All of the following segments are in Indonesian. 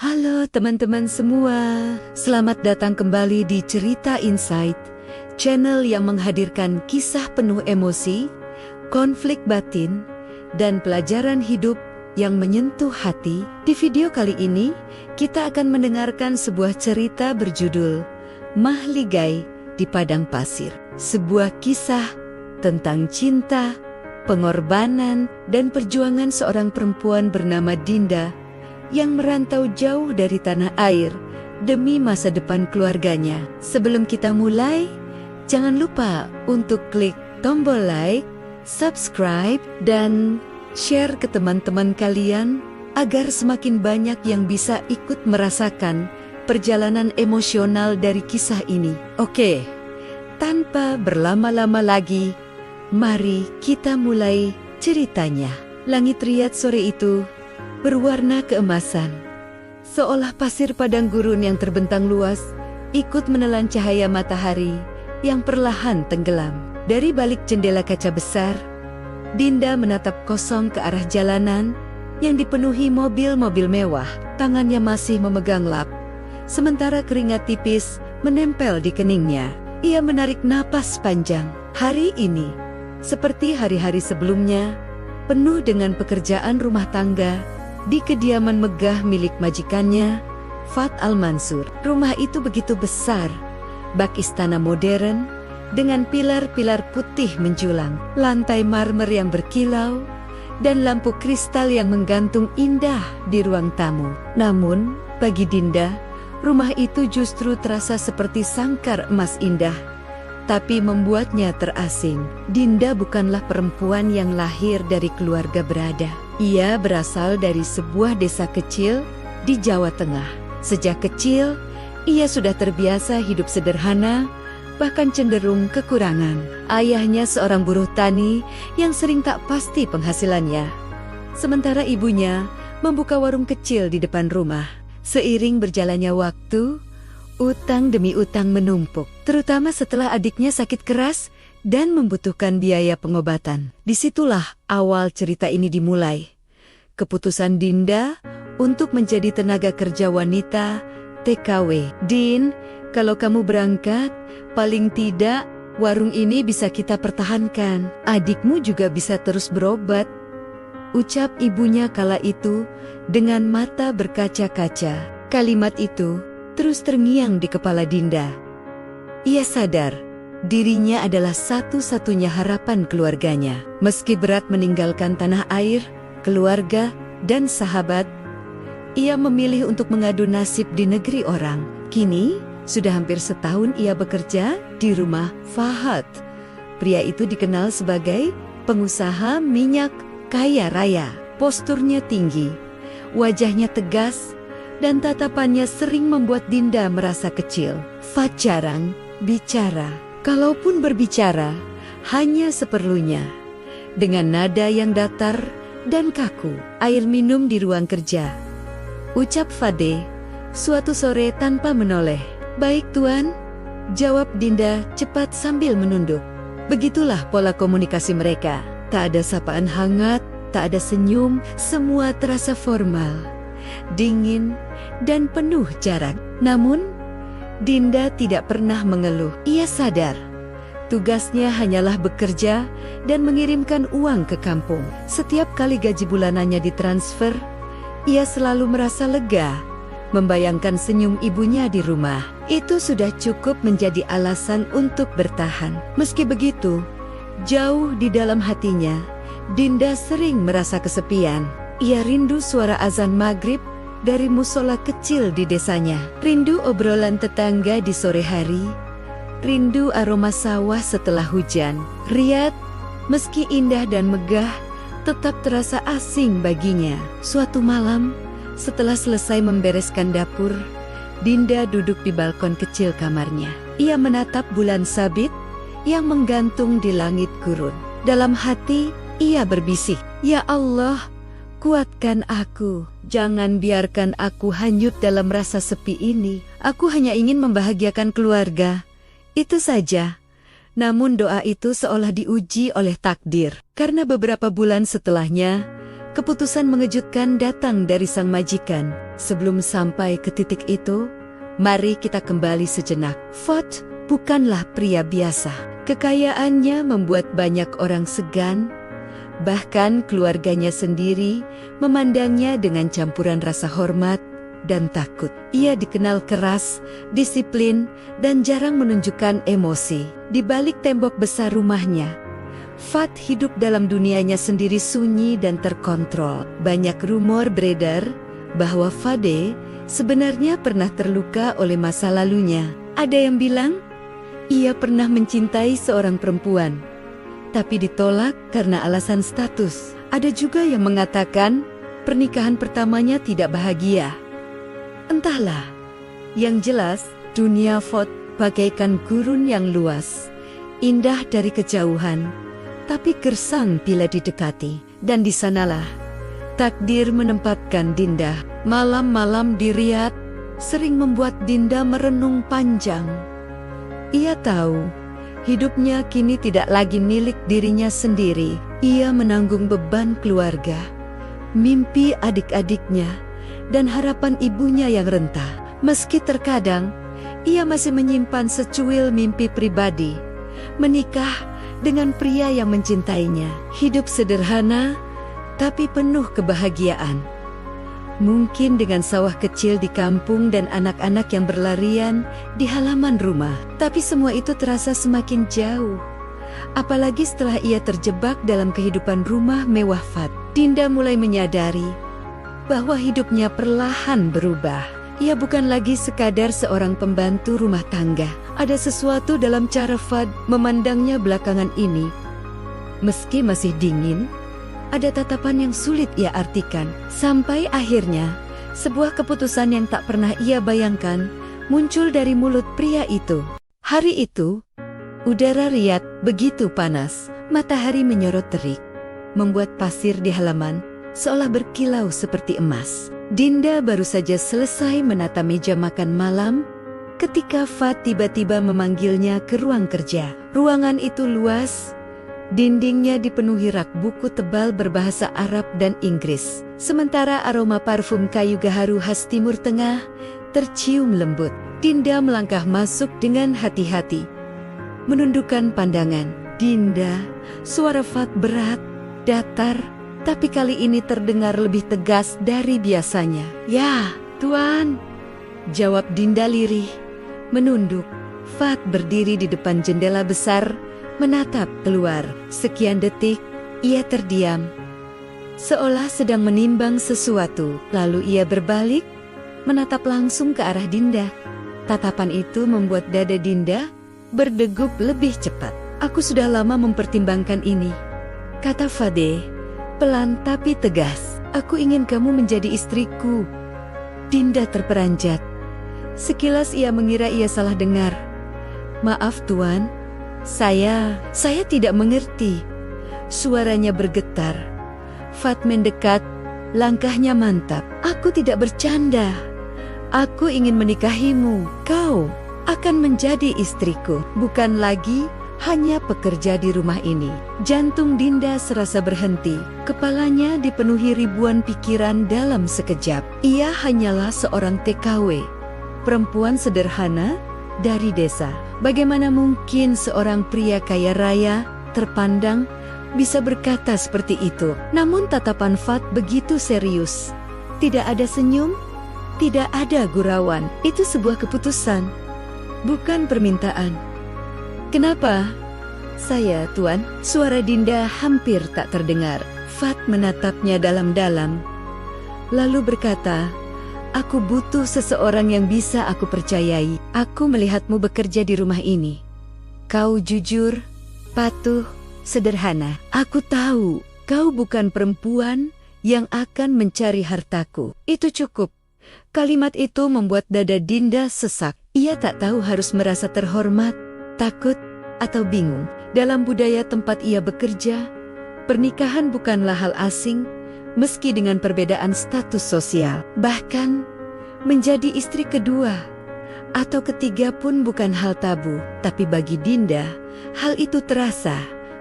Halo teman-teman semua, selamat datang kembali di Cerita Insight, channel yang menghadirkan kisah penuh emosi, konflik batin, dan pelajaran hidup yang menyentuh hati. Di video kali ini, kita akan mendengarkan sebuah cerita berjudul Mahligai di Padang Pasir. Sebuah kisah tentang cinta, pengorbanan, dan perjuangan seorang perempuan bernama Dinda yang merantau jauh dari tanah air demi masa depan keluarganya. Sebelum kita mulai, jangan lupa untuk klik tombol like, subscribe, dan share ke teman-teman kalian agar semakin banyak yang bisa ikut merasakan perjalanan emosional dari kisah ini. Oke, tanpa berlama-lama lagi, mari kita mulai ceritanya. Langit Riyadh sore itu berwarna keemasan, seolah pasir padang gurun yang terbentang luas ikut menelan cahaya matahari yang perlahan tenggelam. Dari balik jendela kaca besar, Dinda menatap kosong ke arah jalanan yang dipenuhi mobil-mobil mewah. Tangannya masih memegang lap, sementara keringat tipis menempel di keningnya. Ia menarik napas panjang. Hari ini, seperti hari-hari sebelumnya, penuh dengan pekerjaan rumah tangga di kediaman megah milik majikannya, Fat Al-Mansur. Rumah itu begitu besar, bak istana modern, dengan pilar-pilar putih menjulang, lantai marmer yang berkilau, dan lampu kristal yang menggantung indah di ruang tamu. Namun, bagi Dinda, rumah itu justru terasa seperti sangkar emas indah, tapi membuatnya terasing. Dinda bukanlah perempuan yang lahir dari keluarga berada. Ia berasal dari sebuah desa kecil di Jawa Tengah. Sejak kecil, ia sudah terbiasa hidup sederhana, bahkan cenderung kekurangan. Ayahnya seorang buruh tani yang sering tak pasti penghasilannya, sementara ibunya membuka warung kecil di depan rumah. Seiring berjalannya waktu, utang demi utang menumpuk, terutama setelah adiknya sakit keras dan membutuhkan biaya pengobatan. Disitulah awal cerita ini dimulai. Keputusan Dinda untuk menjadi tenaga kerja wanita TKW. Din, kalau kamu berangkat, paling tidak warung ini bisa kita pertahankan. Adikmu juga bisa terus berobat, ucap ibunya kala itu dengan mata berkaca-kaca. Kalimat itu terus terngiang di kepala Dinda. Ia sadar dirinya adalah satu-satunya harapan keluarganya. Meski berat meninggalkan tanah air, keluarga, dan sahabat, ia memilih untuk mengadu nasib di negeri orang. Kini, sudah hampir setahun ia bekerja di rumah Fahad. Pria itu dikenal sebagai pengusaha minyak kaya raya. Posturnya tinggi, wajahnya tegas, dan tatapannya sering membuat Dinda merasa kecil. Fahad jarang bicara. Kalaupun berbicara, hanya seperlunya, dengan nada yang datar dan kaku. Air minum di ruang kerja, ucap Fade suatu sore tanpa menoleh. Baik tuan, jawab Dinda cepat sambil menunduk. Begitulah pola komunikasi mereka. Tak ada sapaan hangat, tak ada senyum, semua terasa formal, dingin, dan penuh jarak. Namun, Dinda tidak pernah mengeluh. Ia sadar tugasnya hanyalah bekerja dan mengirimkan uang ke kampung. Setiap kali gaji bulanannya ditransfer, ia selalu merasa lega membayangkan senyum ibunya di rumah. Itu sudah cukup menjadi alasan untuk bertahan. Meski begitu, jauh di dalam hatinya, Dinda sering merasa kesepian. Ia rindu suara azan maghrib dari musola kecil di desanya, rindu obrolan tetangga di sore hari, rindu aroma sawah setelah hujan. Riyadh, meski indah dan megah, tetap terasa asing baginya. Suatu malam, setelah selesai membereskan dapur, Dinda duduk di balkon kecil kamarnya. Ia menatap bulan sabit yang menggantung di langit gurun. Dalam hati, ia berbisik, "Ya Allah, kuatkan aku. Jangan biarkan aku hanyut dalam rasa sepi ini. Aku hanya ingin membahagiakan keluarga. Itu saja." Namun doa itu seolah diuji oleh takdir. Karena beberapa bulan setelahnya, Keputusan mengejutkan datang dari sang majikan. Sebelum sampai ke titik itu, mari kita kembali sejenak. Fuad bukanlah pria biasa. Kekayaannya membuat banyak orang segan, bahkan keluarganya sendiri memandangnya dengan campuran rasa hormat dan takut. Ia dikenal keras, disiplin, dan jarang menunjukkan emosi. Di balik tembok besar rumahnya, Fuad hidup dalam dunianya sendiri, sunyi dan terkontrol. Banyak rumor beredar bahwa Fade sebenarnya pernah terluka oleh masa lalunya. Ada yang bilang ia pernah mencintai seorang perempuan, tapi ditolak karena alasan status. Ada juga yang mengatakan pernikahan pertamanya tidak bahagia. Entahlah, yang jelas dunia Fuad bagaikan gurun yang luas, indah dari kejauhan, tapi gersang bila didekati. Dan di sanalah takdir menempatkan Dinda. Malam-malam di Riyadh sering membuat Dinda merenung panjang. Ia tahu hidupnya kini tidak lagi milik dirinya sendiri. Ia menanggung beban keluarga, mimpi adik-adiknya, dan harapan ibunya yang rentah. Meski terkadang ia masih menyimpan secuil mimpi pribadi, menikah dengan pria yang mencintainya. Hidup sederhana tapi penuh kebahagiaan. Mungkin dengan sawah kecil di kampung dan anak-anak yang berlarian di halaman rumah. Tapi semua itu terasa semakin jauh. Apalagi setelah ia terjebak dalam kehidupan rumah mewah Fuad. Dinda mulai menyadari bahwa hidupnya perlahan berubah. Ia bukan lagi sekadar seorang pembantu rumah tangga. Ada sesuatu dalam cara Fuad memandangnya belakangan ini. Meski masih dingin, ada tatapan yang sulit ia artikan. Sampai akhirnya, sebuah keputusan yang tak pernah ia bayangkan muncul dari mulut pria itu. Hari itu, udara Riyadh begitu panas. Matahari menyorot terik, membuat pasir di halaman seolah berkilau seperti emas. Dinda baru saja selesai menata meja makan malam ketika Fuad tiba-tiba memanggilnya ke ruang kerja. Ruangan itu luas, dindingnya dipenuhi rak buku tebal berbahasa Arab dan Inggris. Sementara aroma parfum kayu gaharu khas Timur Tengah tercium lembut. Dinda melangkah masuk dengan hati-hati, menundukkan pandangan. Dinda, suara Fuad berat, datar, tapi kali ini terdengar lebih tegas dari biasanya. "Ya, Tuan," jawab Dinda lirih, menunduk. Fuad berdiri di depan jendela besar, menatap keluar. Sekian detik, ia terdiam, seolah sedang menimbang sesuatu. Lalu ia berbalik, menatap langsung ke arah Dinda. Tatapan itu membuat dada Dinda berdegup lebih cepat. "Aku sudah lama mempertimbangkan ini," kata Fade, pelan tapi tegas. "Aku ingin kamu menjadi istriku." Dinda terperanjat. Sekilas ia mengira ia salah dengar. "Maaf Tuan, saya tidak mengerti." Suaranya bergetar. Fuad mendekat, langkahnya mantap. "Aku tidak bercanda. Aku ingin menikahimu. Kau akan menjadi istriku, bukan lagi hanya pekerja di rumah ini." Jantung Dinda serasa berhenti. Kepalanya dipenuhi ribuan pikiran dalam sekejap. Ia hanyalah seorang TKW, perempuan sederhana dari desa. Bagaimana mungkin seorang pria kaya raya, terpandang, bisa berkata seperti itu? Namun tatapan Fuad begitu serius. Tidak ada senyum, tidak ada gurauan. Itu sebuah keputusan, bukan permintaan. "Kenapa?" "Saya, Tuan." Suara Dinda hampir tak terdengar. Fuad menatapnya dalam-dalam, lalu berkata, "Aku butuh seseorang yang bisa aku percayai. Aku melihatmu bekerja di rumah ini. Kau jujur, patuh, sederhana. Aku tahu kau bukan perempuan yang akan mencari hartaku." Itu cukup. Kalimat itu membuat dada Dinda sesak. Ia tak tahu harus merasa terhormat, takut, atau bingung. Dalam budaya tempat ia bekerja, pernikahan bukanlah hal asing, meski dengan perbedaan status sosial. Bahkan, menjadi istri kedua atau ketiga pun bukan hal tabu. Tapi bagi Dinda, hal itu terasa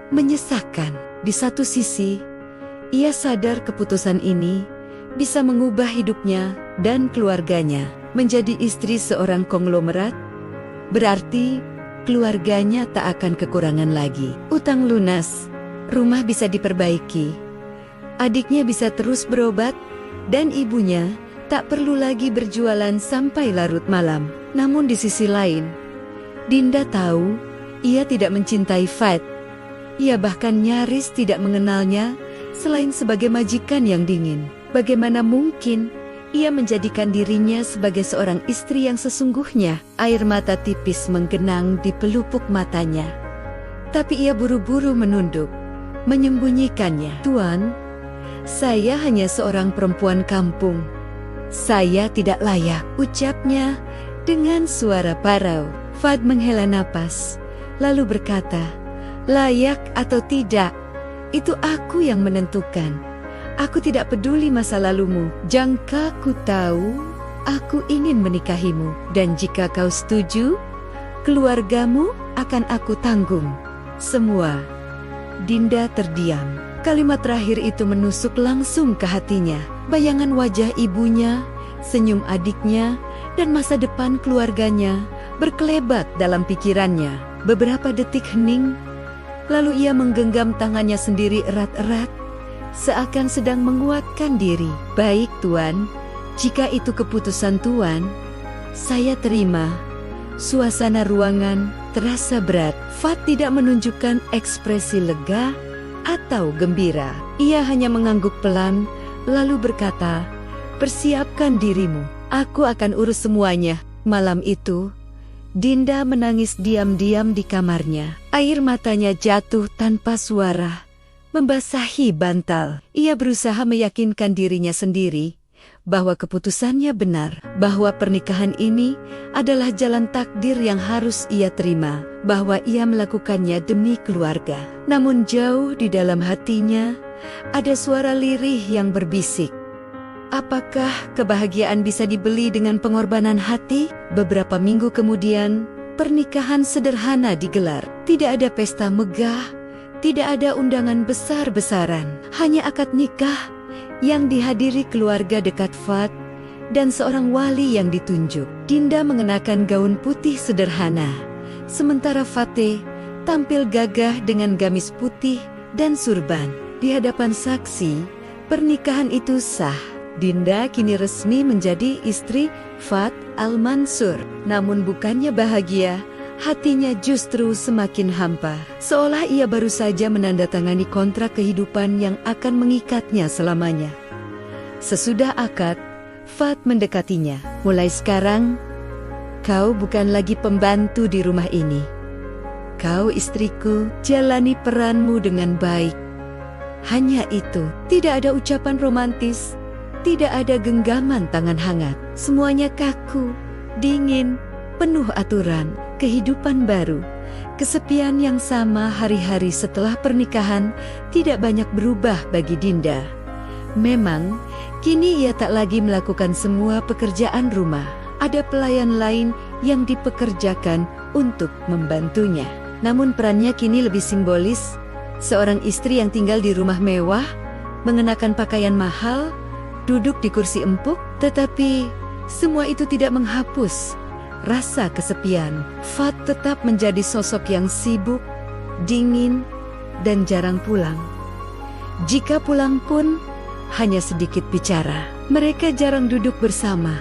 menyesakkan. Di satu sisi, Ia sadar keputusan ini bisa mengubah hidupnya dan keluarganya. Menjadi istri seorang konglomerat berarti keluarganya tak akan kekurangan lagi. Utang lunas, rumah bisa diperbaiki, adiknya bisa terus berobat, dan ibunya tak perlu lagi berjualan sampai larut malam. Namun di sisi lain, Dinda tahu ia tidak mencintai Fat. Ia bahkan nyaris tidak mengenalnya selain sebagai majikan yang dingin. Bagaimana mungkin ia menjadikan dirinya sebagai seorang istri yang sesungguhnya? Air mata tipis menggenang di pelupuk matanya. Tapi ia buru-buru menunduk, menyembunyikannya. "Tuan, saya hanya seorang perempuan kampung. Saya tidak layak," ucapnya dengan suara parau. Fat menghela napas, lalu berkata, "Layak atau tidak, itu aku yang menentukan. Aku tidak peduli masa lalumu. Jangka ku tahu, aku ingin menikahimu. Dan jika kau setuju, keluargamu akan aku tanggung semua." Dinda terdiam. Kalimat terakhir itu menusuk langsung ke hatinya. Bayangan wajah ibunya, senyum adiknya, dan masa depan keluarganya berkelebat dalam pikirannya. Beberapa detik hening, lalu ia menggenggam tangannya sendiri erat-erat, seakan sedang menguatkan diri. "Baik, Tuan, jika itu keputusan Tuan, saya terima." Suasana ruangan terasa berat. Fat tidak menunjukkan ekspresi lega atau gembira. Ia hanya mengangguk pelan, lalu berkata, "Persiapkan dirimu, aku akan urus semuanya." Malam itu, Dinda menangis diam-diam di kamarnya. Air matanya jatuh tanpa suara, membasahi bantal. Ia berusaha meyakinkan dirinya sendiri bahwa keputusannya benar, bahwa pernikahan ini adalah jalan takdir yang harus ia terima, bahwa ia melakukannya demi keluarga. Namun jauh di dalam hatinya, ada suara lirih yang berbisik, "Apakah kebahagiaan bisa dibeli dengan pengorbanan hati?" Beberapa minggu kemudian, pernikahan sederhana digelar. Tidak ada pesta megah, tidak ada undangan besar-besaran, hanya akad nikah yang dihadiri keluarga dekat Fat dan seorang wali yang ditunjuk. Dinda mengenakan gaun putih sederhana, sementara Fateh tampil gagah dengan gamis putih dan surban. Di hadapan saksi, pernikahan itu sah. Dinda kini resmi menjadi istri Fat Al-Mansur. Namun bukannya bahagia, hatinya justru semakin hampa. Seolah ia baru saja menandatangani kontrak kehidupan yang akan mengikatnya selamanya. Sesudah akad, Fat mendekatinya. "Mulai sekarang, kau bukan lagi pembantu di rumah ini. Kau istriku, jalani peranmu dengan baik." Hanya itu, tidak ada ucapan romantis, tidak ada genggaman tangan hangat. Semuanya kaku, dingin, penuh aturan. Kehidupan baru, kesepian yang sama hari-hari setelah pernikahan tidak banyak berubah bagi Dinda. Memang, kini ia tak lagi melakukan semua pekerjaan rumah. Ada pelayan lain yang dipekerjakan untuk membantunya. Namun perannya kini lebih simbolis, seorang istri yang tinggal di rumah mewah, mengenakan pakaian mahal, duduk di kursi empuk. Tetapi semua itu tidak menghapus rasa kesepian. Fat tetap menjadi sosok yang sibuk, dingin, dan jarang pulang. Jika pulang pun, hanya sedikit bicara. Mereka jarang duduk bersama,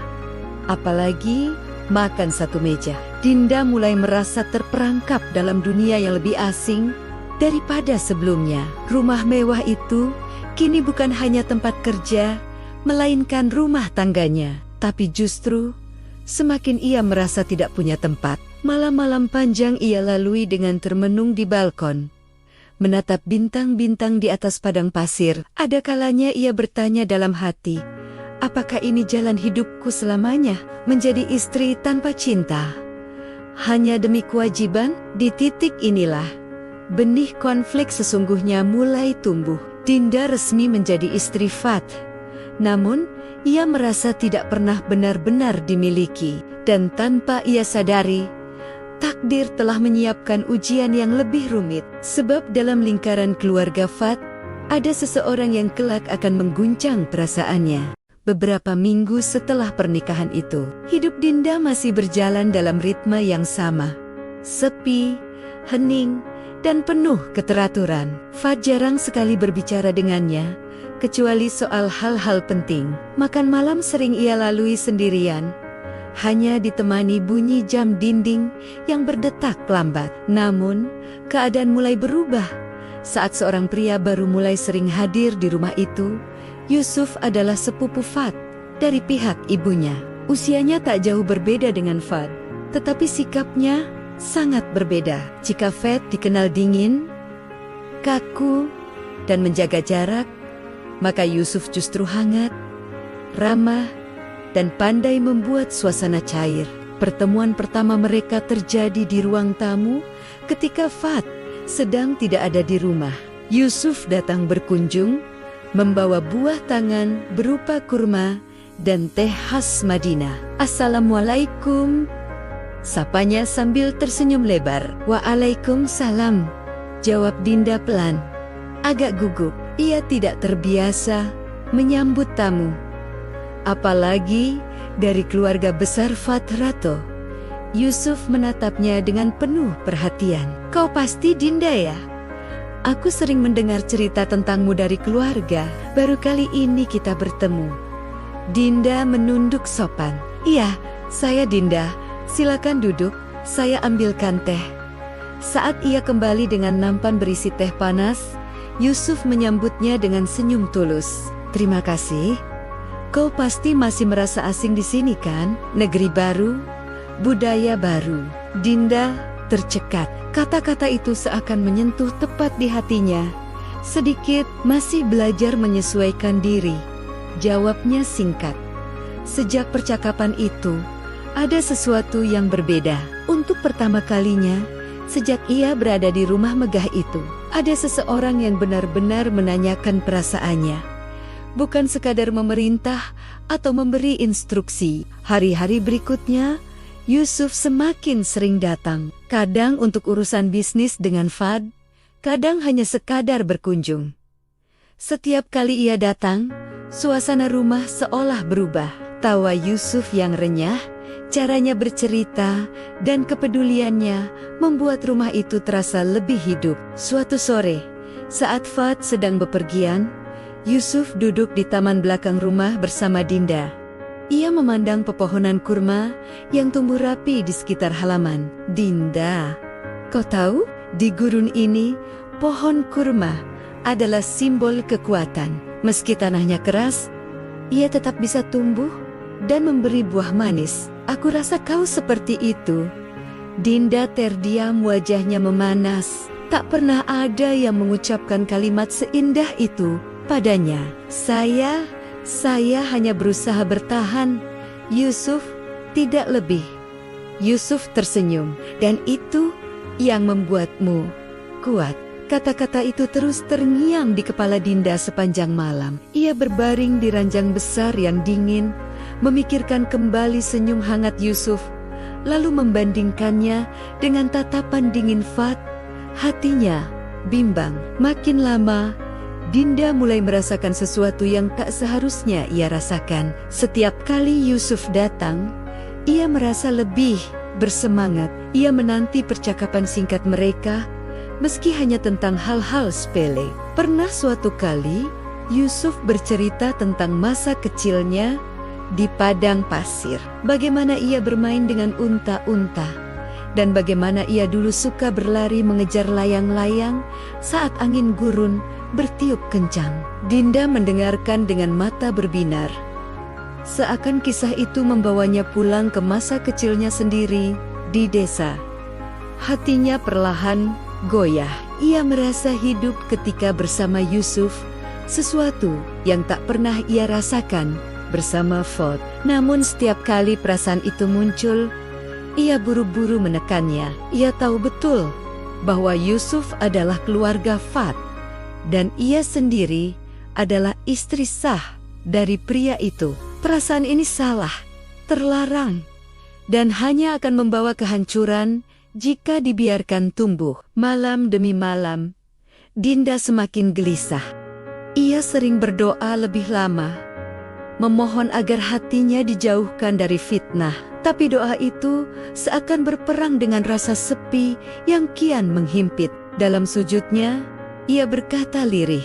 apalagi makan satu meja. Dinda mulai merasa terperangkap dalam dunia yang lebih asing daripada sebelumnya. Rumah mewah itu kini bukan hanya tempat kerja, melainkan rumah tangganya. Tapi justru semakin ia merasa tidak punya tempat. Malam-malam panjang ia lalui dengan termenung di balkon, menatap bintang-bintang di atas padang pasir. Ada kalanya ia bertanya dalam hati, apakah ini jalan hidupku selamanya? Menjadi istri tanpa cinta, hanya demi kewajiban? Di titik inilah benih konflik sesungguhnya mulai tumbuh. Dinda resmi menjadi istri Fat, namun ia merasa tidak pernah benar-benar dimiliki. Dan tanpa ia sadari, takdir telah menyiapkan ujian yang lebih rumit. Sebab dalam lingkaran keluarga Fat, Ada seseorang yang kelak akan mengguncang perasaannya. Beberapa minggu setelah pernikahan itu, hidup Dinda masih berjalan dalam ritme yang sama. Sepi, hening, dan penuh keteraturan. Fad jarang sekali berbicara dengannya, kecuali soal hal-hal penting. Makan malam sering ia lalui sendirian, hanya ditemani bunyi jam dinding yang berdetak lambat. Namun, keadaan mulai berubah saat seorang pria baru mulai sering hadir di rumah itu. Yusuf adalah sepupu Fad dari pihak ibunya. Usianya tak jauh berbeda dengan Fad, tetapi sikapnya sangat berbeda. Jika Fad dikenal dingin, kaku, dan menjaga jarak, maka Yusuf justru hangat, ramah, dan pandai membuat suasana cair. Pertemuan pertama mereka terjadi di ruang tamu ketika Fad sedang tidak ada di rumah. Yusuf datang berkunjung, membawa buah tangan berupa kurma dan teh khas Madinah. "Assalamualaikum," sapanya sambil tersenyum lebar. "Waalaikumsalam," jawab Dinda pelan. Agak gugup, ia tidak terbiasa menyambut tamu, apalagi dari keluarga besar Fad Rato. Yusuf menatapnya dengan penuh perhatian. "Kau pasti Dinda ya? Aku sering mendengar cerita tentangmu dari keluarga. Baru kali ini kita bertemu." Dinda menunduk sopan. "Iya, saya Dinda. Silakan duduk, saya ambilkan teh." Saat ia kembali dengan nampan berisi teh panas, Yusuf menyambutnya dengan senyum tulus. "Terima kasih. Kau pasti masih merasa asing di sini kan? Negeri baru, budaya baru." Dinda tercekat. Kata-kata itu seakan menyentuh tepat di hatinya. "Sedikit, masih belajar menyesuaikan diri," jawabnya singkat. Sejak percakapan itu, ada sesuatu yang berbeda. Untuk pertama kalinya, sejak ia berada di rumah megah itu, ada seseorang yang benar-benar menanyakan perasaannya. Bukan sekadar memerintah atau memberi instruksi. Hari-hari berikutnya, Yusuf semakin sering datang. Kadang untuk urusan bisnis dengan Fad, kadang hanya sekadar berkunjung. Setiap kali ia datang, suasana rumah seolah berubah. Tawa Yusuf yang renyah, caranya bercerita, dan kepeduliannya membuat rumah itu terasa lebih hidup. Suatu sore, saat Fad sedang bepergian, Yusuf duduk di taman belakang rumah bersama Dinda. Ia memandang pepohonan kurma yang tumbuh rapi di sekitar halaman. "Dinda, kau tahu, di gurun ini, pohon kurma adalah simbol kekuatan. Meski tanahnya keras, ia tetap bisa tumbuh dan memberi buah manis. Aku rasa kau seperti itu." Dinda terdiam, wajahnya memanas. Tak pernah ada yang mengucapkan kalimat seindah itu padanya. Saya hanya berusaha bertahan, Yusuf, tidak lebih." Yusuf tersenyum. "Dan itu yang membuatmu kuat." Kata-kata itu terus terngiang di kepala Dinda sepanjang malam. Ia berbaring di ranjang besar yang dingin, memikirkan kembali senyum hangat Yusuf, lalu membandingkannya dengan tatapan dingin Fad. Hatinya bimbang. Makin lama, Dinda mulai merasakan sesuatu yang tak seharusnya ia rasakan. Setiap kali Yusuf datang, ia merasa lebih bersemangat. Ia menanti percakapan singkat mereka, meski hanya tentang hal-hal sepele. Pernah suatu kali, Yusuf bercerita tentang masa kecilnya di padang pasir. Bagaimana ia bermain dengan unta-unta, dan bagaimana ia dulu suka berlari mengejar layang-layang saat angin gurun bertiup kencang. Dinda mendengarkan dengan mata berbinar, seakan kisah itu membawanya pulang ke masa kecilnya sendiri di desa. Hatinya perlahan goyah. Ia merasa hidup ketika bersama Yusuf, sesuatu yang tak pernah ia rasakan bersama Fad. Namun setiap kali perasaan itu muncul, ia buru-buru menekannya. Ia tahu betul bahwa Yusuf adalah keluarga Fad, dan ia sendiri adalah istri sah dari pria itu. Perasaan ini salah, terlarang, dan hanya akan membawa kehancuran jika dibiarkan tumbuh. Malam demi malam, Dinda semakin gelisah. Ia sering berdoa lebih lama, memohon agar hatinya dijauhkan dari fitnah. Tapi doa itu seakan berperang dengan rasa sepi yang kian menghimpit. Dalam sujudnya, ia berkata lirih,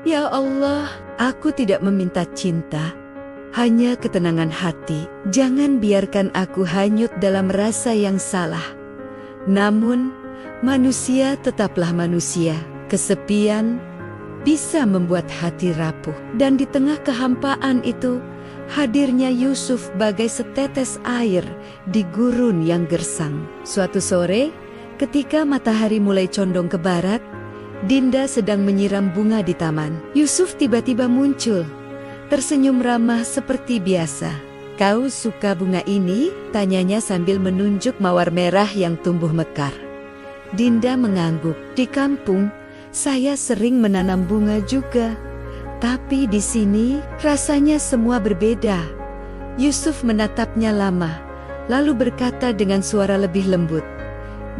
"Ya Allah, aku tidak meminta cinta, hanya ketenangan hati. Jangan biarkan aku hanyut dalam rasa yang salah. Namun, manusia tetaplah manusia. Kesepian bisa membuat hati rapuh." Dan di tengah kehampaan itu, hadirnya Yusuf bagai setetes air di gurun yang gersang. Suatu sore, ketika matahari mulai condong ke barat, Dinda sedang menyiram bunga di taman. Yusuf tiba-tiba muncul, tersenyum ramah seperti biasa. "Kau suka bunga ini?" tanyanya sambil menunjuk mawar merah yang tumbuh mekar. Dinda mengangguk. "Di kampung, saya sering menanam bunga juga. Tapi di sini rasanya semua berbeda." Yusuf menatapnya lama, lalu berkata dengan suara lebih lembut,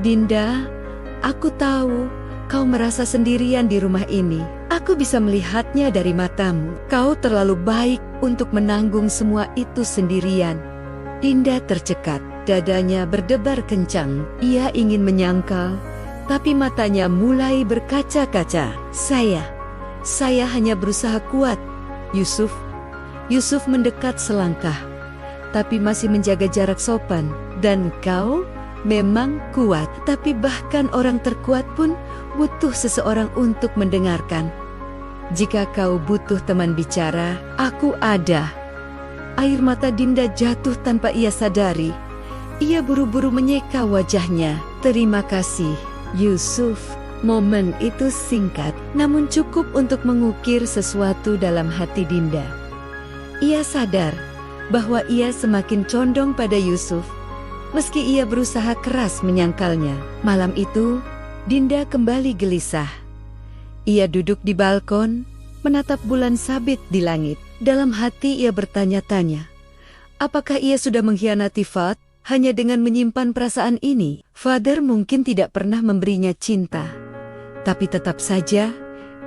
"Dinda, aku tahu kau merasa sendirian di rumah ini. Aku bisa melihatnya dari matamu. Kau terlalu baik untuk menanggung semua itu sendirian." Dinda tercekat, dadanya berdebar kencang. Ia ingin menyangkal, tapi matanya mulai berkaca-kaca. Saya hanya berusaha kuat." Yusuf mendekat selangkah, tapi masih menjaga jarak sopan. "Dan kau memang kuat, tapi bahkan orang terkuat pun butuh seseorang untuk mendengarkan. Jika kau butuh teman bicara, aku ada." Air mata Dinda jatuh tanpa ia sadari. Ia buru-buru menyeka wajahnya. "Terima kasih, Yusuf." Momen itu singkat, namun cukup untuk mengukir sesuatu dalam hati Dinda. Ia sadar bahwa ia semakin condong pada Yusuf, meski ia berusaha keras menyangkalnya. Malam itu, Dinda kembali gelisah. Ia duduk di balkon, menatap bulan sabit di langit. Dalam hati ia bertanya-tanya, apakah ia sudah mengkhianati Fad hanya dengan menyimpan perasaan ini? Father mungkin tidak pernah memberinya cinta, tapi tetap saja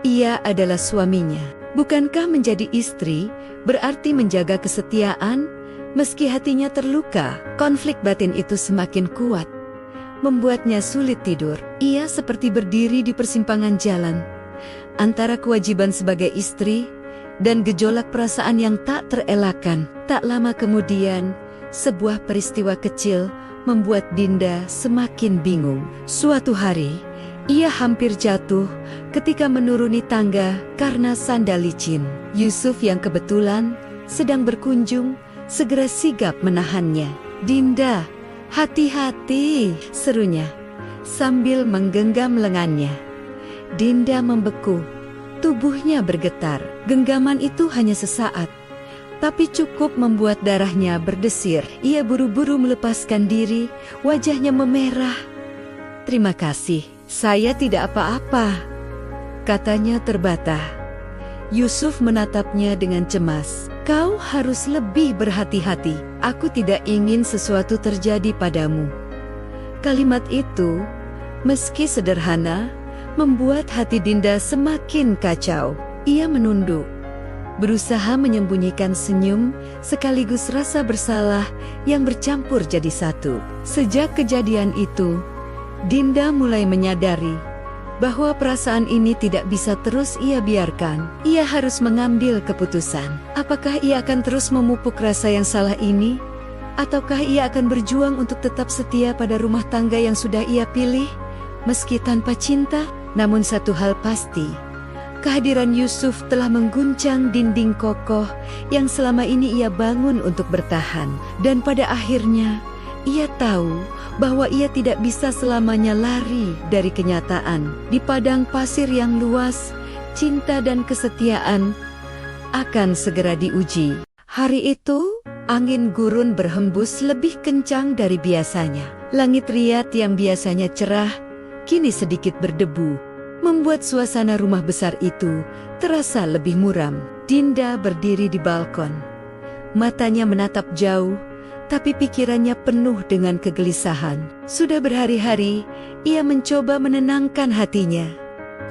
ia adalah suaminya. Bukankah menjadi istri berarti menjaga kesetiaan meski hatinya terluka? Konflik batin itu semakin kuat, membuatnya sulit tidur. Ia seperti berdiri di persimpangan jalan antara kewajiban sebagai istri dan gejolak perasaan yang tak terelakkan. Tak lama kemudian, sebuah peristiwa kecil membuat Dinda semakin bingung. Suatu hari, ia hampir jatuh ketika menuruni tangga karena sandal licin. Yusuf yang kebetulan sedang berkunjung segera sigap menahannya. "Dinda, hati-hati," serunya sambil menggenggam lengannya. Dinda membeku, tubuhnya bergetar. Genggaman itu hanya sesaat, tapi cukup membuat darahnya berdesir. Ia buru-buru melepaskan diri, wajahnya memerah. "Terima kasih, saya tidak apa-apa," katanya terbata. Yusuf menatapnya dengan cemas. "Kau harus lebih berhati-hati. Aku tidak ingin sesuatu terjadi padamu." Kalimat itu, meski sederhana, membuat hati Dinda semakin kacau. Ia menunduk, berusaha menyembunyikan senyum sekaligus rasa bersalah yang bercampur jadi satu. Sejak kejadian itu, Dinda mulai menyadari bahwa perasaan ini tidak bisa terus ia biarkan. Ia harus mengambil keputusan. Apakah ia akan terus memupuk rasa yang salah ini? Ataukah ia akan berjuang untuk tetap setia pada rumah tangga yang sudah ia pilih, meski tanpa cinta? Namun satu hal pasti, kehadiran Yusuf telah mengguncang dinding kokoh yang selama ini ia bangun untuk bertahan. Dan pada akhirnya, ia tahu bahwa ia tidak bisa selamanya lari dari kenyataan. Di padang pasir yang luas, cinta dan kesetiaan akan segera diuji. Hari itu, angin gurun berhembus lebih kencang dari biasanya. Langit Riyadh yang biasanya cerah, kini sedikit berdebu, membuat suasana rumah besar itu terasa lebih muram. Dinda berdiri di balkon. Matanya menatap jauh, tapi pikirannya penuh dengan kegelisahan. Sudah berhari-hari, ia mencoba menenangkan hatinya,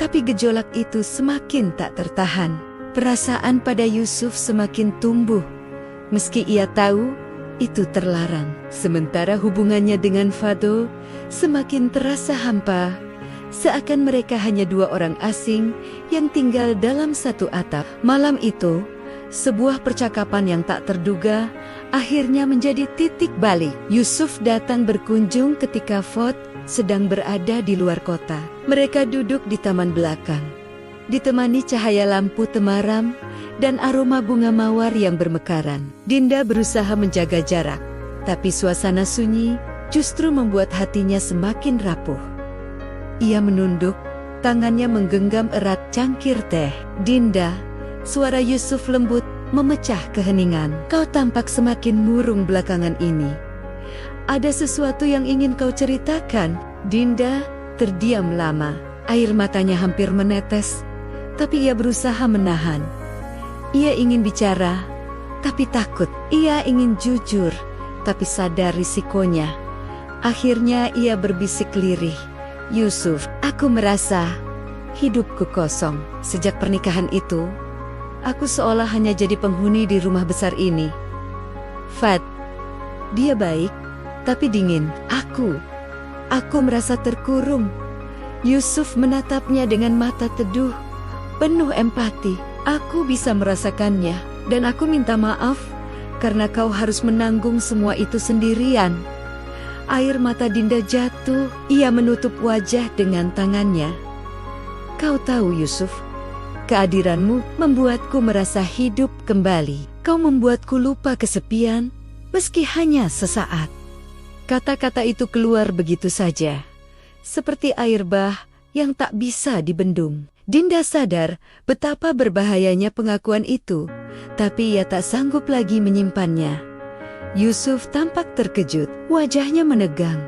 Tapi gejolak itu semakin tak tertahan. Perasaan pada Yusuf semakin tumbuh, meski ia tahu itu terlarang. Sementara hubungannya dengan Fado semakin terasa hampa, seakan mereka hanya dua orang asing yang tinggal dalam satu atap. Malam itu, sebuah percakapan yang tak terduga akhirnya menjadi titik balik. Yusuf datang berkunjung ketika Fod sedang berada di luar kota. Mereka duduk di taman belakang, ditemani cahaya lampu temaram dan aroma bunga mawar yang bermekaran. Dinda berusaha menjaga jarak, tapi suasana sunyi justru membuat hatinya semakin rapuh. Ia menunduk, tangannya menggenggam erat cangkir teh. "Dinda," suara Yusuf lembut memecah keheningan. "Kau tampak semakin murung belakangan ini. Ada sesuatu yang ingin kau ceritakan?" Dinda terdiam lama. Air matanya hampir menetes, tapi ia berusaha menahan. Ia ingin bicara, tapi takut. Ia ingin jujur, tapi sadar risikonya. Akhirnya ia berbisik lirih, "Yusuf, aku merasa hidupku kosong. Sejak pernikahan itu, aku seolah hanya jadi penghuni di rumah besar ini. Fat, dia baik, tapi dingin. Aku merasa terkurung." Yusuf menatapnya dengan mata teduh, penuh empati. "Aku bisa merasakannya, dan aku minta maaf karena kau harus menanggung semua itu sendirian." Air mata Dinda jatuh, ia menutup wajah dengan tangannya. "Kau tahu Yusuf, kehadiranmu membuatku merasa hidup kembali. Kau membuatku lupa kesepian, meski hanya sesaat." Kata-kata itu keluar begitu saja, seperti air bah yang tak bisa dibendung. Dinda sadar betapa berbahayanya pengakuan itu, tapi ia tak sanggup lagi menyimpannya. Yusuf tampak terkejut, wajahnya menegang.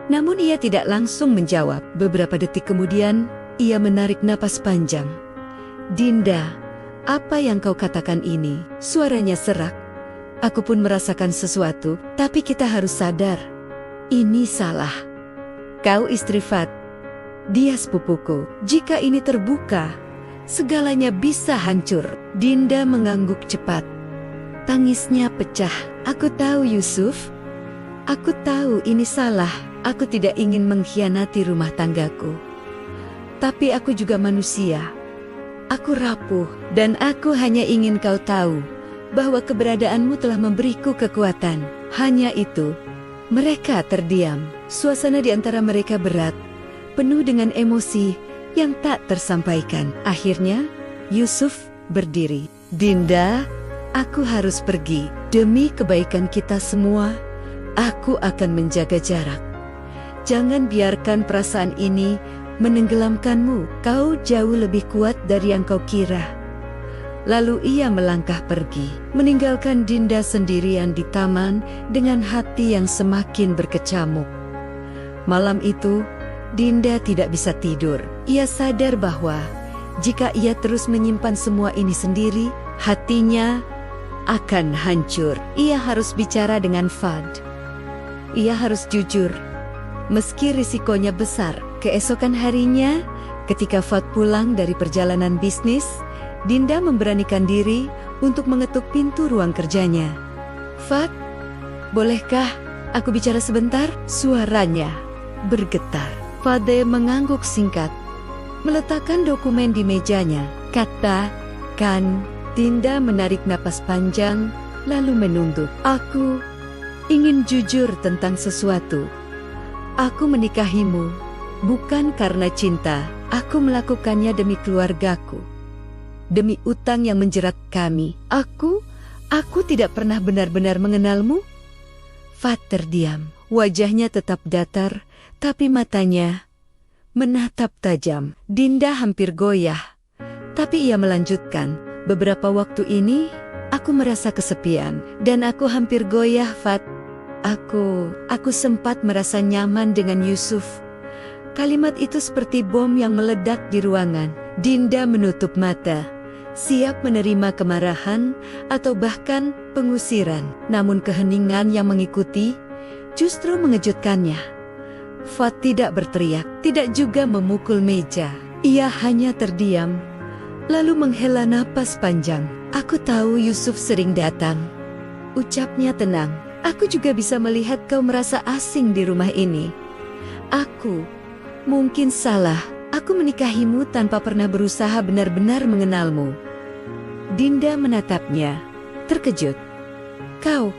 Namun ia tidak langsung menjawab. Beberapa detik kemudian, ia menarik napas panjang. "Dinda, apa yang kau katakan ini?" Suaranya serak. "Aku pun merasakan sesuatu, tapi kita harus sadar. Ini salah. Kau istri Fat. Dia sepupuku. Jika ini terbuka, segalanya bisa hancur." Dinda mengangguk cepat. Tangisnya pecah. "Aku tahu Yusuf. Aku tahu ini salah. Aku tidak ingin mengkhianati rumah tanggaku. Tapi aku juga manusia. Aku rapuh, dan aku hanya ingin kau tahu bahwa keberadaanmu telah memberiku kekuatan." Hanya itu. Mereka terdiam. Suasana di antara mereka berat, penuh dengan emosi yang tak tersampaikan. Akhirnya, Yusuf berdiri. "Dinda, aku harus pergi. Demi kebaikan kita semua, aku akan menjaga jarak. Jangan biarkan perasaan ini menenggelamkanmu. Kau jauh lebih kuat dari yang kau kira." Lalu ia melangkah pergi, meninggalkan Dinda sendirian di taman dengan hati yang semakin berkecamuk. Malam itu, Dinda tidak bisa tidur. Ia sadar bahwa jika ia terus menyimpan semua ini sendiri, hatinya akan hancur. Ia harus bicara dengan Fad. Ia harus jujur, meski risikonya besar. Keesokan harinya, ketika Fad pulang dari perjalanan bisnis, Dinda memberanikan diri untuk mengetuk pintu ruang kerjanya. "Fat, bolehkah aku bicara sebentar?" Suaranya bergetar. Fade mengangguk singkat, meletakkan dokumen di mejanya. "Katakan." Dinda menarik napas panjang, lalu menunduk. "Aku ingin jujur tentang sesuatu. Aku menikahimu bukan karena cinta. Aku melakukannya demi keluargaku, demi utang yang menjerat kami. Aku tidak pernah benar-benar mengenalmu." Fat terdiam. Wajahnya tetap datar, tapi matanya menatap tajam. Dinda hampir goyah, tapi ia melanjutkan. "Beberapa waktu ini, aku merasa kesepian, dan aku hampir goyah, Fat. Aku sempat merasa nyaman dengan Yusuf." Kalimat itu seperti bom yang meledak di ruangan. Dinda menutup mata, siap menerima kemarahan atau bahkan pengusiran. Namun keheningan yang mengikuti justru mengejutkannya. Fat tidak berteriak, tidak juga memukul meja. Ia hanya terdiam, lalu menghela napas panjang. Aku tahu Yusuf sering datang. Ucapnya tenang. Aku juga bisa melihat kau merasa asing di rumah ini. Aku mungkin salah. Aku menikahimu tanpa pernah berusaha benar-benar mengenalmu. Dinda menatapnya, terkejut. Kau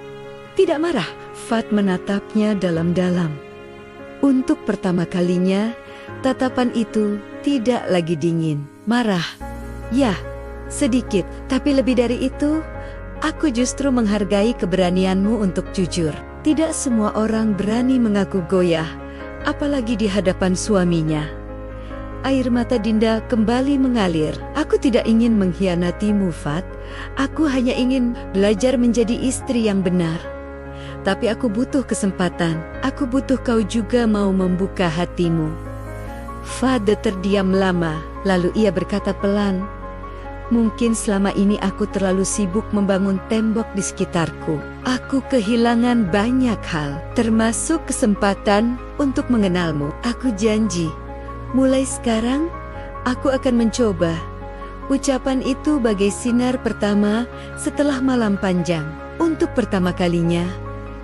tidak marah? Fat menatapnya dalam-dalam. Untuk pertama kalinya, tatapan itu tidak lagi dingin. Marah? Ya, sedikit. Tapi lebih dari itu, aku justru menghargai keberanianmu untuk jujur. Tidak semua orang berani mengaku goyah, apalagi di hadapan suaminya. Air mata Dinda kembali mengalir. Aku tidak ingin mengkhianatimu, Fat. Aku hanya ingin belajar menjadi istri yang benar. Tapi aku butuh kesempatan. Aku butuh kau juga mau membuka hatimu. Fat terdiam lama, lalu ia berkata pelan, mungkin selama ini aku terlalu sibuk membangun tembok di sekitarku. Aku kehilangan banyak hal, termasuk kesempatan untuk mengenalmu. Aku janji, mulai sekarang, aku akan mencoba. Ucapan itu bagai sinar pertama setelah malam panjang. Untuk pertama kalinya,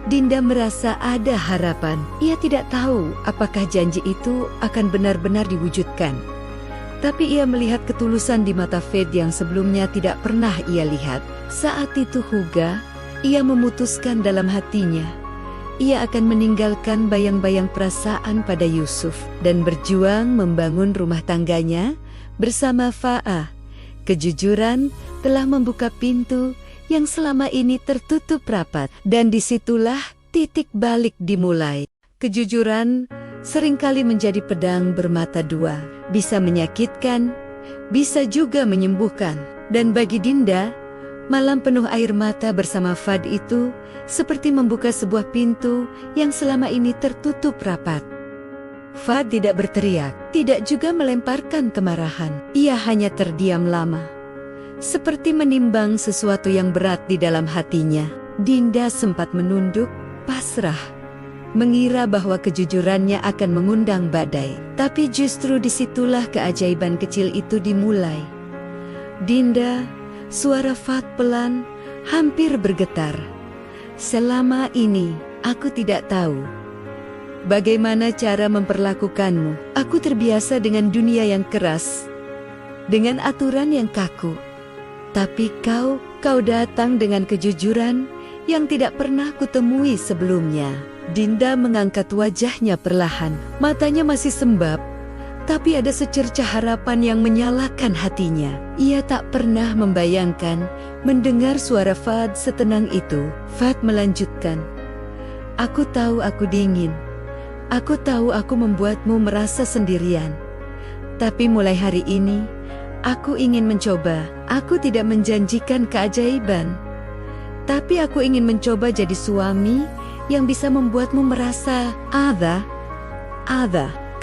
Dinda merasa ada harapan. Ia tidak tahu apakah janji itu akan benar-benar diwujudkan. Tapi ia melihat ketulusan di mata Fed yang sebelumnya tidak pernah ia lihat. Saat itu juga, ia memutuskan dalam hatinya. Ia akan meninggalkan bayang-bayang perasaan pada Yusuf dan berjuang membangun rumah tangganya bersama Fa'a. Kejujuran telah membuka pintu yang selama ini tertutup rapat, dan disitulah titik balik dimulai. Kejujuran seringkali menjadi pedang bermata dua, bisa menyakitkan, bisa juga menyembuhkan. Dan bagi Dinda, malam penuh air mata bersama Fad itu seperti membuka sebuah pintu yang selama ini tertutup rapat. Fad tidak berteriak, tidak juga melemparkan kemarahan. Ia hanya terdiam lama, seperti menimbang sesuatu yang berat di dalam hatinya. Dinda sempat menunduk, pasrah, mengira bahwa kejujurannya akan mengundang badai. Tapi justru disitulah keajaiban kecil itu dimulai. Dinda, suara Fat pelan, hampir bergetar. Selama ini, aku tidak tahu bagaimana cara memperlakukanmu. Aku terbiasa dengan dunia yang keras, dengan aturan yang kaku. Tapi kau datang dengan kejujuran yang tidak pernah kutemui sebelumnya. Dinda mengangkat wajahnya perlahan. Matanya masih sembab, tapi ada secercah harapan yang menyalakan hatinya. Ia tak pernah membayangkan mendengar suara Fad setenang itu. Fad melanjutkan, aku tahu aku dingin. Aku tahu aku membuatmu merasa sendirian. Tapi mulai hari ini, aku ingin mencoba. Aku tidak menjanjikan keajaiban, tapi aku ingin mencoba jadi suami yang bisa membuatmu merasa ada.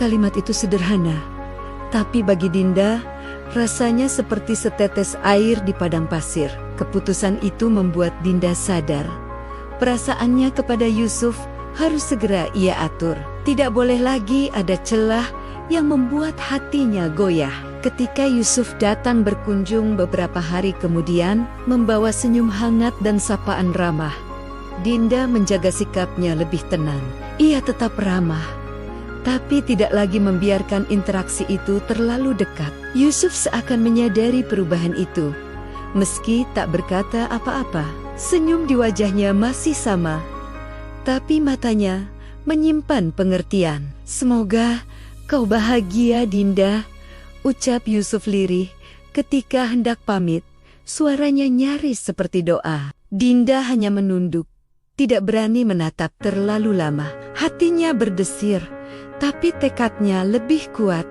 Kalimat itu sederhana, tapi bagi Dinda, rasanya seperti setetes air di padang pasir. Keputusan itu membuat Dinda sadar, perasaannya kepada Yusuf harus segera ia atur. Tidak boleh lagi ada celah yang membuat hatinya goyah. Ketika Yusuf datang berkunjung beberapa hari kemudian, membawa senyum hangat dan sapaan ramah, Dinda menjaga sikapnya lebih tenang. Ia tetap ramah, tapi tidak lagi membiarkan interaksi itu terlalu dekat. Yusuf seakan menyadari perubahan itu. Meski tak berkata apa-apa, senyum di wajahnya masih sama, tapi matanya menyimpan pengertian. Semoga kau bahagia, Dinda, ucap Yusuf lirih ketika hendak pamit. Suaranya nyaris seperti doa. Dinda hanya menunduk, tidak berani menatap terlalu lama. Hatinya berdesir, tapi tekadnya lebih kuat.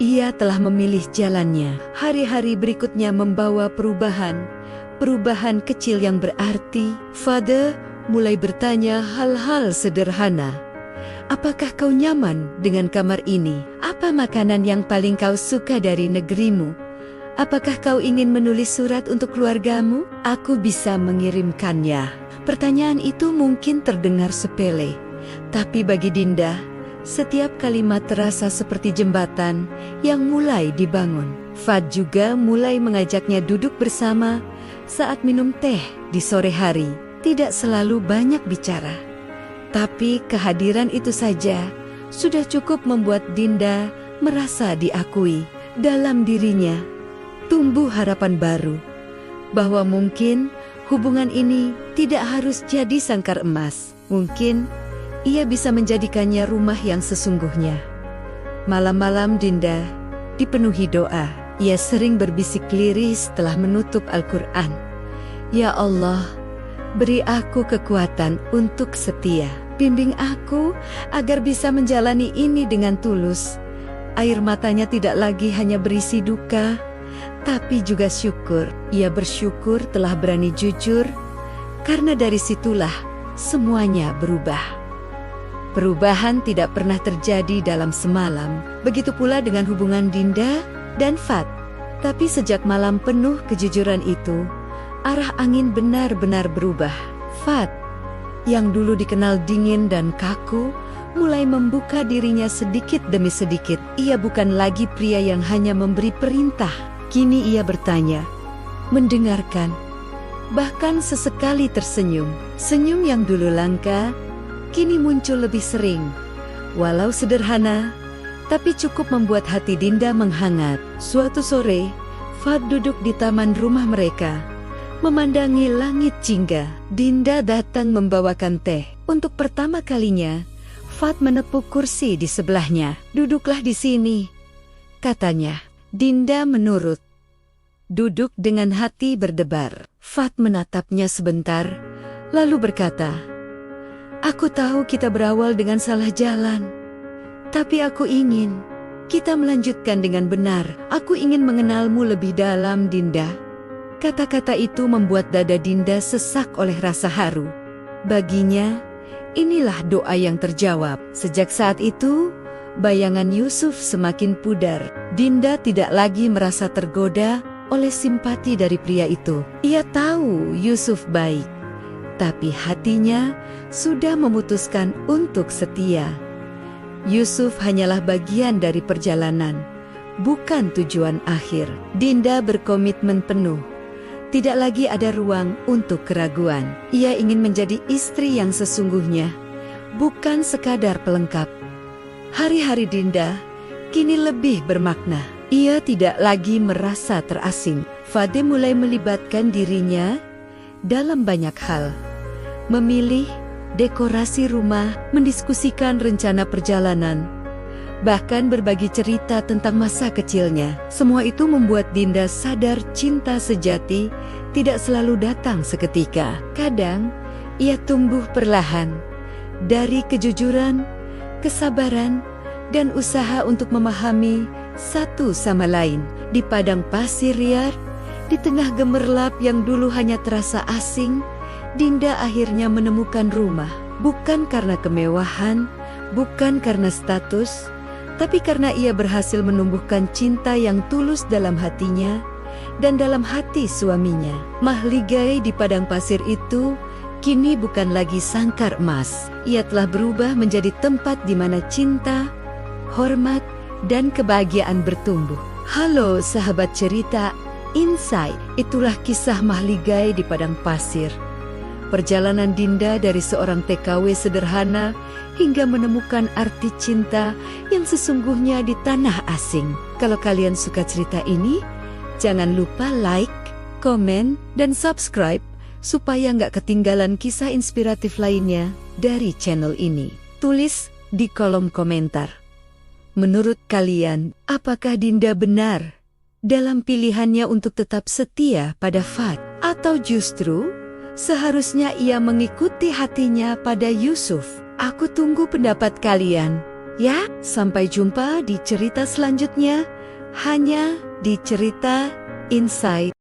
Ia telah memilih jalannya. Hari-hari berikutnya membawa perubahan kecil yang berarti. Father mulai bertanya hal-hal sederhana. Apakah kau nyaman dengan kamar ini? Apa makanan yang paling kau suka dari negerimu? Apakah kau ingin menulis surat untuk keluargamu? Aku bisa mengirimkannya. Pertanyaan itu mungkin terdengar sepele, tapi bagi Dinda, Setiap kalimat terasa seperti jembatan yang mulai dibangun. Fuad juga mulai mengajaknya duduk bersama saat minum teh di sore hari. Tidak selalu banyak bicara, tapi kehadiran itu saja sudah cukup membuat Dinda merasa diakui. Dalam dirinya tumbuh harapan baru, bahwa mungkin hubungan ini tidak harus jadi sangkar emas. Mungkin ia bisa menjadikannya rumah yang sesungguhnya. Malam-malam Dinda dipenuhi doa. Ia sering berbisik lirih setelah menutup Al-Quran. Ya Allah, beri aku kekuatan untuk setia. Bimbing aku agar bisa menjalani ini dengan tulus. Air matanya tidak lagi hanya berisi duka, tapi juga syukur. Ia bersyukur telah berani jujur, karena dari situlah semuanya berubah. Perubahan tidak pernah terjadi dalam semalam. Begitu pula dengan hubungan Dinda dan Fuad. Tapi sejak malam penuh kejujuran itu, arah angin benar-benar berubah. Fuad, yang dulu dikenal dingin dan kaku, mulai membuka dirinya sedikit demi sedikit. Ia bukan lagi pria yang hanya memberi perintah. Kini ia bertanya, mendengarkan, bahkan sesekali tersenyum. Senyum yang dulu langka, kini muncul lebih sering. Walau sederhana, tapi cukup membuat hati Dinda menghangat. Suatu sore, Fuad duduk di taman rumah mereka, memandangi langit jingga. Dinda datang membawakan teh. Untuk pertama kalinya, Fuad menepuk kursi di sebelahnya. Duduklah di sini, katanya. Dinda menurut. Duduk dengan hati berdebar. Fuad menatapnya sebentar, lalu berkata, aku tahu kita berawal dengan salah jalan, tapi aku ingin kita melanjutkan dengan benar. Aku ingin mengenalmu lebih dalam, Dinda. Kata-kata itu membuat dada Dinda sesak oleh rasa haru. Baginya, inilah doa yang terjawab. Sejak saat itu, bayangan Yusuf semakin pudar. Dinda tidak lagi merasa tergoda oleh simpati dari pria itu. Ia tahu Yusuf baik, tapi hatinya sudah memutuskan untuk setia. Yusuf hanyalah bagian dari perjalanan, bukan tujuan akhir. Dinda berkomitmen penuh. Tidak lagi ada ruang untuk keraguan. Ia ingin menjadi istri yang sesungguhnya, bukan sekadar pelengkap. Hari-hari Dinda kini lebih bermakna. Ia tidak lagi merasa terasing. Fuad mulai melibatkan dirinya dalam banyak hal. Memilih dekorasi rumah, mendiskusikan rencana perjalanan, bahkan berbagi cerita tentang masa kecilnya. Semua itu membuat Dinda sadar cinta sejati tidak selalu datang seketika. Kadang, ia tumbuh perlahan dari kejujuran, kesabaran, dan usaha untuk memahami satu sama lain. Di padang pasir liar, di tengah gemerlap yang dulu hanya terasa asing, Dinda akhirnya menemukan rumah. Bukan karena kemewahan, bukan karena status, tapi karena ia berhasil menumbuhkan cinta yang tulus dalam hatinya dan dalam hati suaminya. Mahligai di padang pasir itu kini bukan lagi sangkar emas. Ia telah berubah menjadi tempat di mana cinta, hormat, dan kebahagiaan bertumbuh. Halo sahabat cerita Insight, itulah kisah Mahligai di padang pasir. Perjalanan Dinda dari seorang TKW sederhana hingga menemukan arti cinta yang sesungguhnya di tanah asing. Kalau kalian suka cerita ini, jangan lupa like, komen, dan subscribe supaya nggak ketinggalan kisah inspiratif lainnya dari channel ini. Tulis di kolom komentar. Menurut kalian, apakah Dinda benar dalam pilihannya untuk tetap setia pada Fuad? Atau justru seharusnya ia mengikuti hatinya pada Yusuf? Aku tunggu pendapat kalian. Ya, sampai jumpa di cerita selanjutnya, hanya di Cerita Insight.